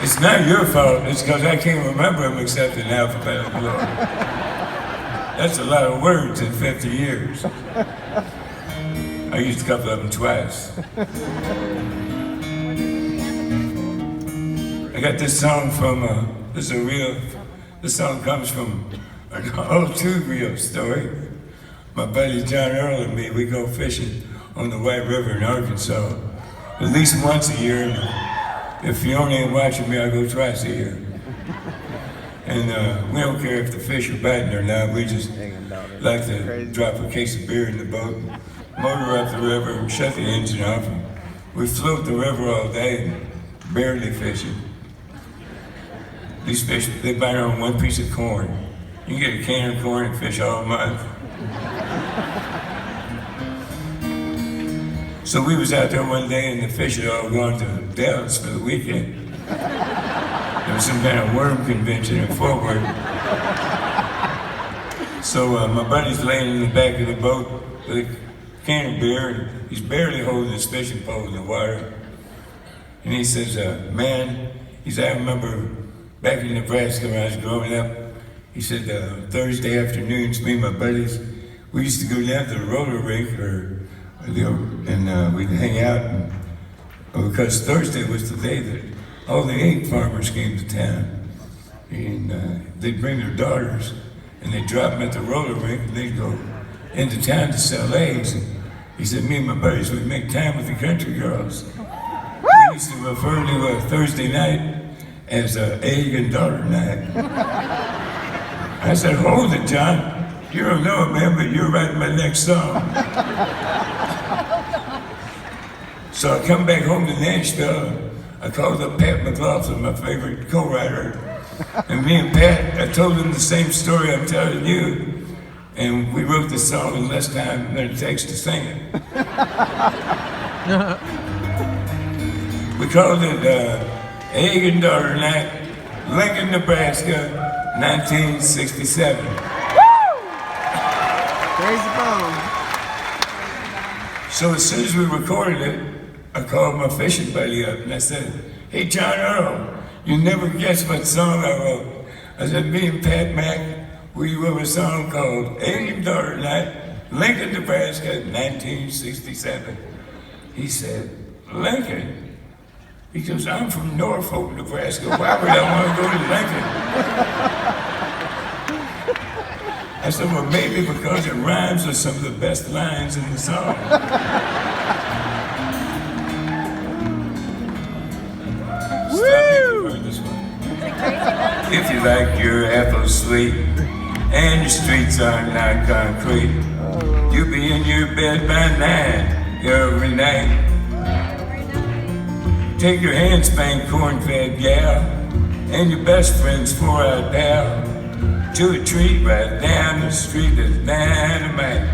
It's not your fault. It's because I can't remember them except in alphabetical order. That's a lot of words in 50 years. I used a couple of them twice. I got this song from, this song comes from an all too real story. My buddy John Earle and me, we go fishing on the White River in Arkansas at least once a year. And if Fiona ain't watching me, I go twice a year. And we don't care if the fish are biting or not. We just like to drop a case of beer in the boat, motor up the river, and shut the engine off. And we float the river all day and barely fishing. These fish, they bite on one piece of corn. You can get a can of corn and fish all month. So we was out there one day and the fish had all gone to Dallas for the weekend. There was some kind of worm convention in Fort Worth. So my buddy's laying in the back of the boat with a can of beer and he's barely holding his fishing pole in the water. And he says, man, he said, I remember back in Nebraska when I was growing up, he said Thursday afternoons, me and my buddies, we used to go down to the roller rink and we'd hang out. And, because Thursday was the day that all the egg farmers came to town. And they'd bring their daughters and they'd drop them at the roller rink and they'd go into town to sell eggs. And he said, me and my buddies would make time with the country girls. We used to refer to Thursday night as egg and daughter night. I said, hold it, John. You don't know it, man, but you're writing my next song. So I come back home to Nashville. I called up Pat McLaughlin, my favorite co-writer. And me and Pat, I told him the same story I'm telling you. And we wrote this song in less time than it takes to sing it. We called it Egg and Daughter Night, Lincoln, Nebraska, 1967. Crazy bone. So as soon as we recorded it, I called my fishing buddy up and I said, hey, John Earle, you never guess what song I wrote. I said, me and Pat Mack, we wrote a song called Egg and Daughter Night, Lincoln, Nebraska, 1967. He said, Lincoln? He goes, I'm from Norfolk, Nebraska. Why would I want to go to Lincoln? I said, well, maybe because it rhymes with some of the best lines in the song. Stop this one. If you like your apples sweet and your streets are not concrete, you'll be in your bed by 9 every night. Take your hand-spanked corn-fed gal and your best friend's 4-eyed pal to a treat right down the street that's dynamite.